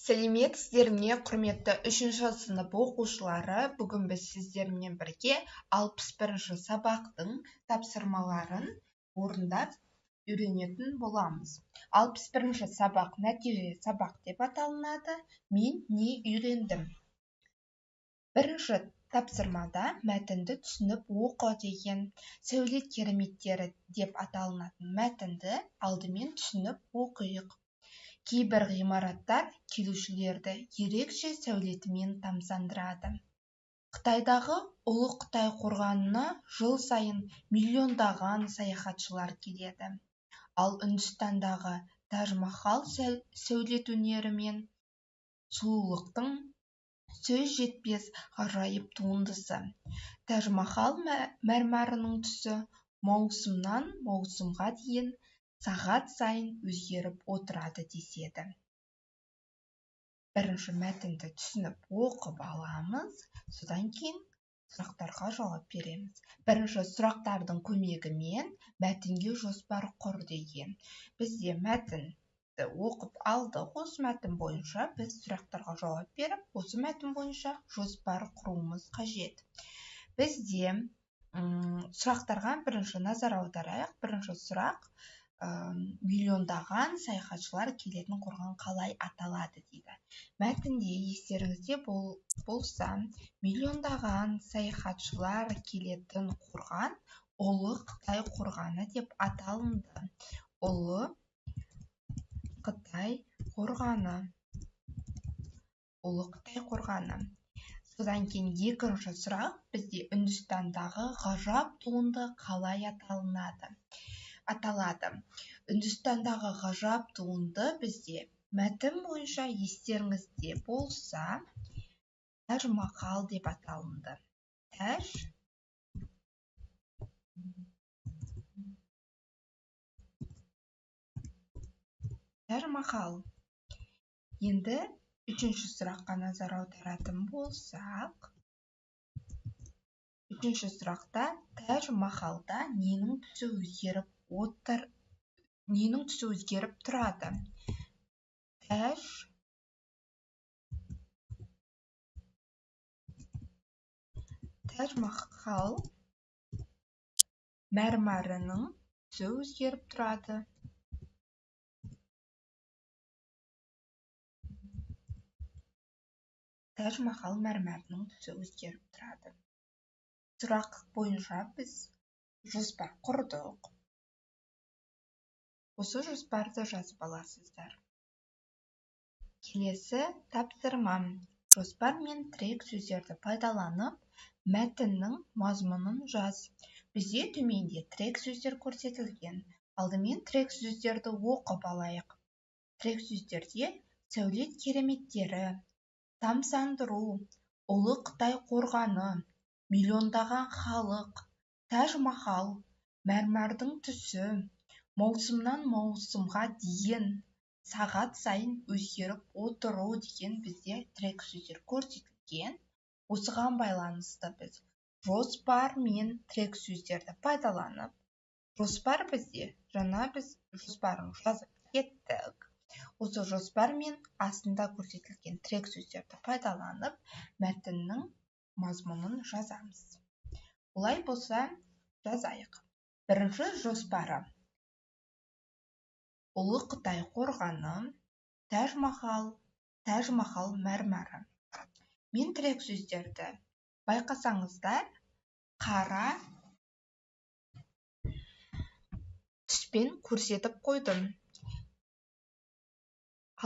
Сәлеметсіздер ме, құрметті 3-ші сынып оқушылары. Бүгін біз сіздермен бірге 61-ші сабақтың тапсырмаларын орындап үйренетін боламыз. 61-ші сабақ нәтиже сабақ деп аталынады. Мен не үйрендім? Бірінші тапсырмада мәтінді түсініп оқы деген сәулет кереметтері деп аталынатын мәтінді алдымен түсініп оқиық. Кейбір ғимараттар келушілерді ерекше сәулетімен тамсандырады. Қытайдағы Ұлы Қытай қорғанына жыл сайын миллиондаған саяхатшылар келеді. Ал Үндістандағы Таж-Махал сәулет өнері мен сұлулықтың сөз жетпес ғажайып туындысы. Таж-Махал мәрмәрінің түсі маусымнан маусымға дейін сағат сайын өзгеріп отырады деседі. Бірінші мәтінді түсініп оқып аламыз, содан кейін сұрақтарға жауап береміз. Бірінші сұрақтардың көмегімен мәтінге жоспар құр деген. Бізде мәтінді оқып алдық, осы мәтін бойынша біз сұрақтарға жауап беріп, осы мәтін бойынша жоспар құруымыз қажет. Бізде сұрақтарға бірінші назар аударайық. Бірінші сұрақ: миллиондаған саяхатшылар келетін қорған қалай аталады дейді. Мәтінде естеріңізде болса, миллиондаған саяхатшылар келетін қорған Ұлы Қытай қорғаны деп аталынды. Ұлы Қытай қорғаны. Ұлы Қытай қорғаны. Содан кейін екінші сұрақ: бізде Үндістандағы ғажап туынды қалай аталады? Үндістандағы ғажап туынды бізде мәтін бойынша естеріңізде болса, Таж-Махал деп аталынды. Таж-Махал. Енді үшінші сұраққа назар аударатын болсақ, үшінші сұрақта Таж-Махалда ненің түсі өзгеріп тұрады? Таж-Махал мәрмәрінің түсі өзгеріп тұрады. Таж-Махал мәрмәрінің түсі өзгеріп тұрады. Сұрақ бойынша біз жоспар құрдық. Осы жоспарды жазып аласыздар. Келесі тапсырма: жоспар мен тірек сөздерді пайдаланып, мәтіннің мазмұнын жаз. Бізде төменде тірек сөздер көрсетілген. Алдымен тірек сөздерді оқып алайық. Тірек сөздерде сәулет кереметтері, тамсандыру, Ұлы Қытай қорғаны, миллиондаған халық, Таж-Махал, мәрмәрдің түсі, маусымнан маусымға дейін, сағат сайын өзгеріп отыру деген бізде тірек сөздер көрсетілген. Осыған байланысты біз жоспар мен тірек сөздерді пайдаланып, жоспар бізде жаңа біз жоспарын жазып кеттік. Осы жоспар мен астында көрсетілген тірек сөздерді пайдаланып, мәтіннің мазмұнын жазамыз. Олай болса, жазайық. Бірінші жоспары: Ұлы Қытай қорғаны, Таж-Махал мәрмәрі. Мен тірек сөздерді байқасаңыздар, қара түспен көрсетіп қойдым.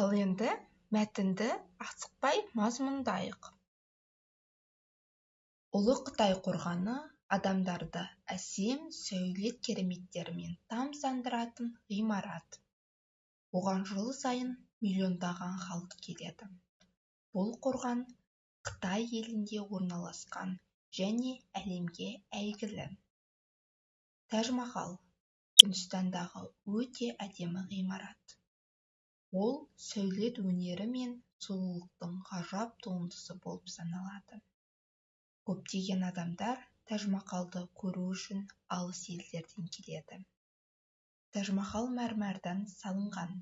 Ал енді мәтінді асықпай мазмұндайық. Ұлы Қытай қорғаны адамдарды әсем сәулет кереметтерімен тамсандыратын ғимарат. Оған жыл сайын миллиондаған халық келеді. Бұл қорған Қытай елінде орналасқан және әлемге әйгілі. Таж-Махал Үндістандағы өте әдемі ғимарат. Ол сәулет өнері мен сұлулықтың ғажап туындысы болып саналады. Көптеген адамдар Таж-Махалды көру үшін алыс елдерден келеді. Таж-Махал мәрмәрдан салынған.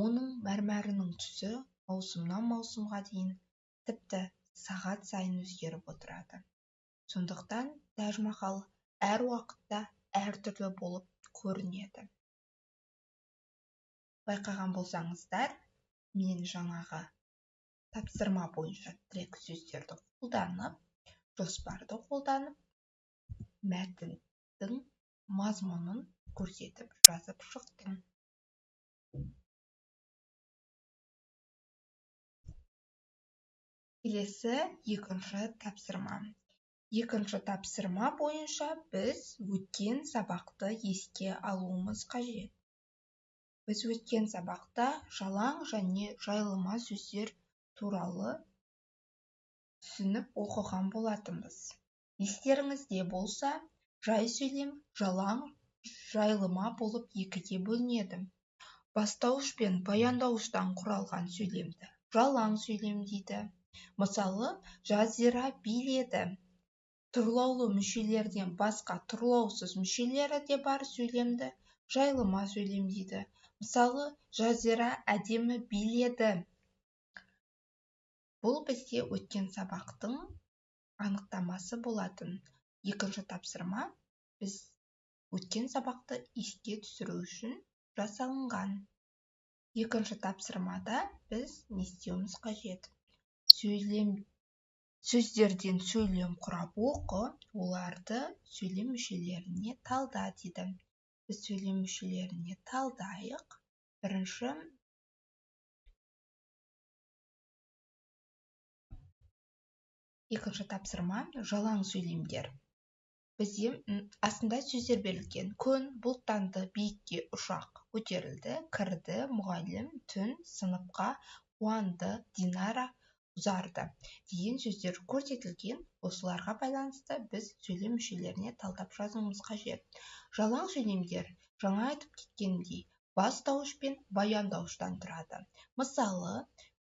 Оның мәрмәрінің түсі маусымнан маусымға дейін тіпті сағат сайын өзгеріп отырады. Сондықтан Тәж-Махал әр уақытта әртүрлі болып көрінеді. Байқаған болсаңыздар, мен жаңағы тапсырма бойынша тірек сөздерді қолданып, жоспарды қолданып, мәтіннің мазмұнын көрсетіп жазып шықтым. Келесі екінші тапсырма. Екінші тапсырма бойынша біз өткен сабақты еске алуымыз қажет. Біз өткен сабақта жалаң және жайылма сөздер туралы түсініп оқыған болатынбыз. Естеріңізде болса, жай сөйлем жалаң жайылма болып екіге бөлінеді. Бастауыш пен баяндауыштан құралған сөйлемді жалаң сөйлем дейді. Мысалы, Жазира биледі. Тұрлаулы мүшелерден басқа тұрлаусыз мүшелері де бар сөйлемді жайылма сөйлем дейді. Мысалы, Жазира әдемі биледі. Бұл бізде өткен сабақтың анықтамасы болатын. Екінші тапсырма біз өткен сабақты еске түсіру үшін жасалынған. Екінші тапсырмада біз не істеуіміз қажет? Сөздерден сөйлем құрап оқы, оларды сөйлем мүшелеріне талда дейді. Біз сөйлем мүшелеріне талдайық. Бірінші екінші тапсырма жалаң сөйлемдер. Бізде астында сөздер берілген. Күн бұлттанды, биікке ұшақ көтерілді, кірді, мұғалім, түн, сыныпқа, қуанды, Динара ұзарды деген сөздер көрсетілген. Осыларға байланысты біз сөйлем мүшелеріне талдап жазуымыз қажет. Жалаң сөйлемдер жаңа айтып кеткендей бастауыш пен баяндауыштан тұрады. Мысалы,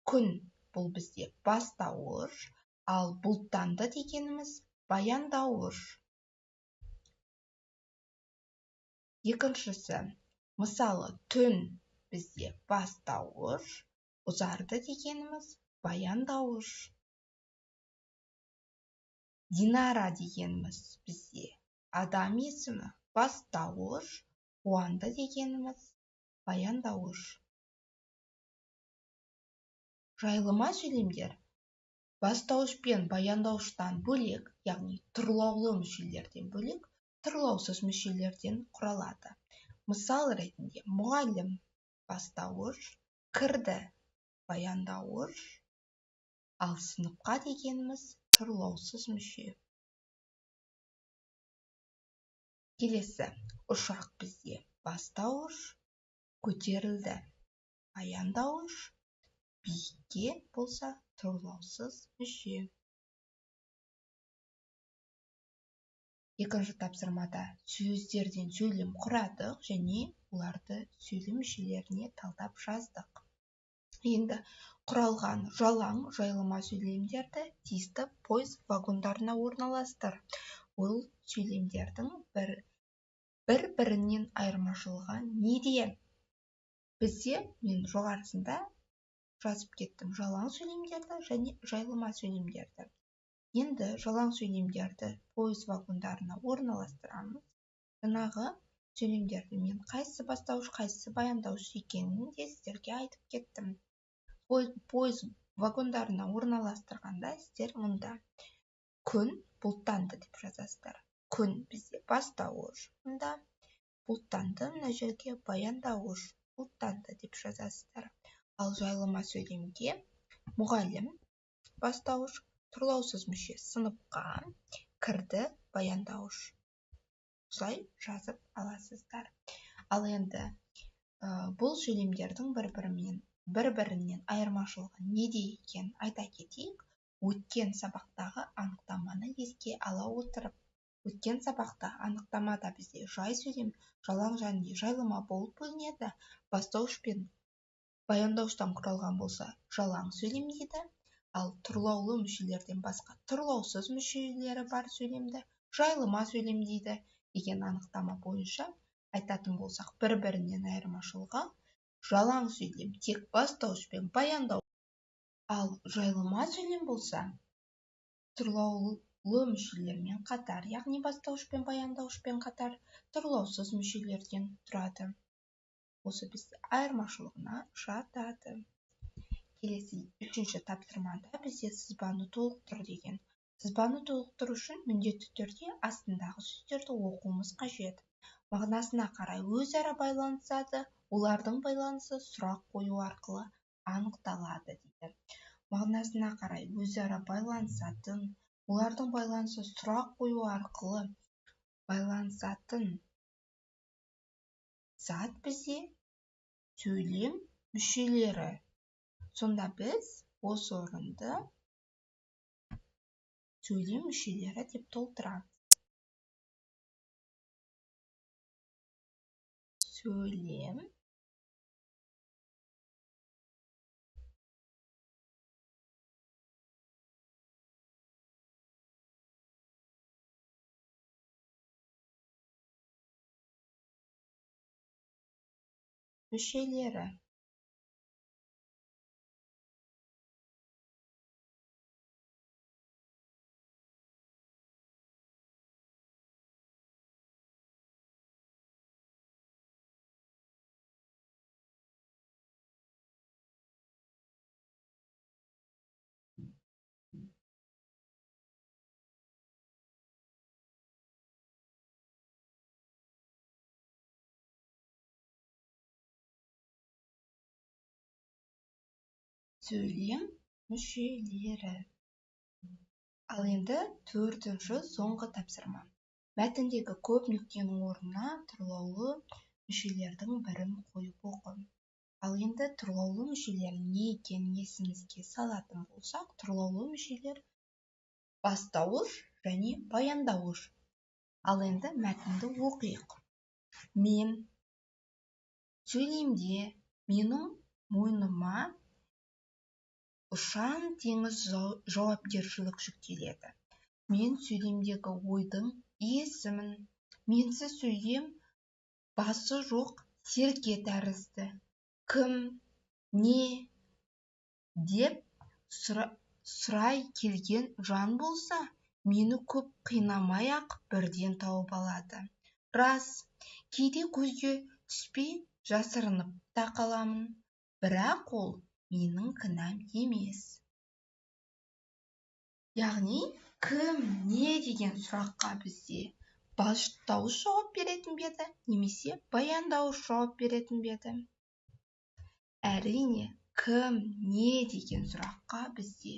күн бұл бізде бастауыш, ал бұлттанды дегеніміз баяндауыш. Екіншісі, мысалы, түн бізде бастауыш, ұзарды дегеніміз баяндауыш. Динара дегеніміз бізде адам есімі бастауыш, қуанды дегеніміз баяндауыш. Жайылма сөйлемдер бастауыш пен баяндауыштан бөлек, яғни тұрлаулы мүшелерден бөлек, тұрлаусыз мүшелерден құралады. Мысал ретінде, мұғалім бастауыш, кірді баяндауыш, ал сыныпқа дегеніміз тұрлаусыз мүше. Келесі, ұшақ бізде бастауыш, көтерілді баяндауыш, биікке болса тұрлаусыз мүше. Екінші тапсырмада сөздерден сөйлем құрадық және оларды сөйлем мүшелеріне талдап жаздық. Енді құралған жалаң жайылма сөйлемдерді тиісті пойыз вагондарына орналастыр. Ол сөйлемдердің бір-бірінен айырмашылығы неде? Бізде мен жоғарысында жазып кеттім жалаң сөйлемдерді және жайылма сөйлемдерді. Енді жалаң сөйлемдерді пойыз вагондарына орналастырамыз. Жаңағы сөйлемдерді мен қайсысы бастауыш, қайсысы баяндауыш екенін де сіздерге айтып кеттім. Пойыз вагондарына орналастырғанда сіздер мұнда күн бұлттанды деп жазасыздар. Күн бізде бастауыш, мұнда бұлттанды, мына жерге баяндауыш, бұлттанды деп жазасыздар. Ал жайылма сөйлемге мұғалім бастауыш, тұрлаусыз мүше сыныпқа, кірді баяндауыш. Осылай жазып аласыздар. Ал енді бұл сөйлемдердің бір-бірінен айырмашылығы неде екен айта кетейік. Өткен сабақтағы анықтаманы еске ала отырып, өткен сабақта анықтамада бізде жай сөйлем, жалаң және жайылма болып бөлінеді. Бастауыш пен баяндауыштан құралған болса жалаң сөйлем дейді, ал тұрлаулы мүшелерден басқа тұрлаусыз мүшелері бар сөйлемді жайылма сөйлем дейді деген анықтама бойынша айтатын болсақ, бір-бірінен айырмашылығы жалаң сөйлем тек бастауыш пен баяндауыш Ал жайылма сөйлем болса, тұрлаулы мүшелермен қатар, яғни бастауыш пен баяндауышпен қатар тұрлаусыз мүшелерден тұрады. Осы бізде айырмашылығына жатады. Келесі үшінші тапсырмада бізде сызбаны толықтыр деген. Сызбаны толықтыру үшін міндетті түрде астындағы сөздерді оқуымыз қажет. Мағынасына қарай өзара байланысады, олардың байланысы сұрақ қою арқылы анықталады дейді. Мағынасына қарай өзара байланысатын, олардың байланысы сұрақ қою арқылы байланысатын зат бізде сөйлем мүшелері. Сонда біз осы орынды сөйлем мүшелері деп толтырамыз. Сөйлем мүшелері. Сөйлем мүшелері. Ал енді төртінші соңғы тапсырма. Мәтіндегі көп нүктенің орнына тұрлаулы мүшелердің бірін қойып оқы. Ал енді тұрлаулы мүшелер не екенін есімізге салатын болсақ, тұрлаулы мүшелер бастауыш және баяндауыш. Ал енді мәтінді оқиық. Мен сөйлемде менің мойныма ұшан теңіз жауапкершілік жүктеледі. Мен сөйлемдегі ойдың иесімін. Менсіз сөйлем басы жоқ серке тәрізді. Кім, не деп сұрай келген жан болса, мені көп қинамай-ақ бірден тауып алады. Рас, кейде көзге түспей жасырынып та қаламын, бірақ ол менің кінәм емес. Яғни, кім, не деген сұраққа бізде бастауыш жауап беретін беді, немесе баяндауыш жауап беретін беді? Әрине, кім, не деген сұраққа бізде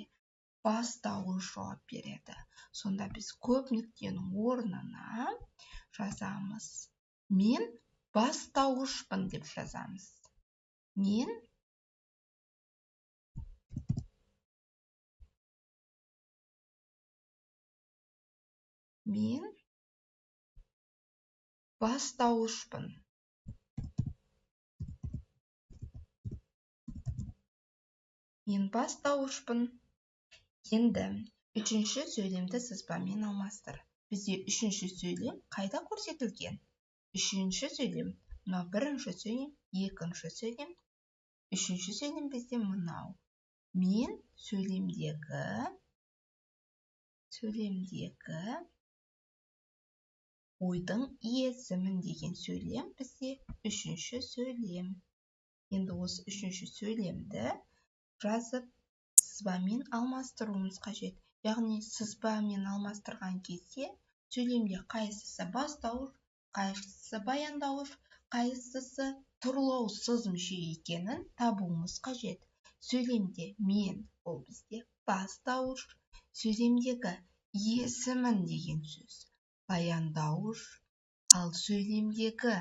бастауыш жауап береді. Сонда біз көп нүктенің орнына жазамыз. Мен бастауышпын деп жазамыз. Мен бастауышпын. Енді үшінші сөйлемді сызбамен алмастыр. Бізде үшінші сөйлем қайда көрсетілген? Үшінші сөйлем, мынау бірінші сөйлем, екінші сөйлем. Үшінші сөйлем бізде мынау. Мен сөйлемдегі ойдың иесімін деген сөйлем бізде үшінші сөйлем. Енді осы үшінші сөйлемді жазып сызбамен алмастыруымыз қажет. Яғни сызбамен алмастырған кезде сөйлемде қайсысы бастауыш, қайсысы баяндауыш, қайсысы тұрлаусыз мүше екенін табуымыз қажет. Сөйлемде мен ол бізде бастауыш, сөйлемдегі иесімін деген сөз баяндауыш, ал сөйлемдегі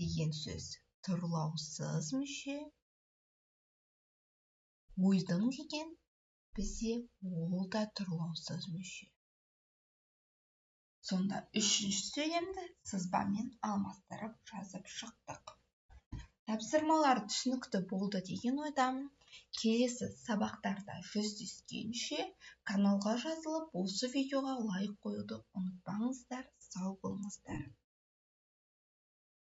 деген сөз тұрлаусыз мүше, ойдың деген бізде ол да тұрлаусыз мүше. Сонда үшінші сөйлемді сызбамен алмастырып жазып шықтық. Тапсырмалар түсінікті болды деген ойдамын. Келесі сабақтарда жүздескенше каналға жазылып, осы видеоға лайк қоюды ұмытпаңыздар. Сау болыңыздар.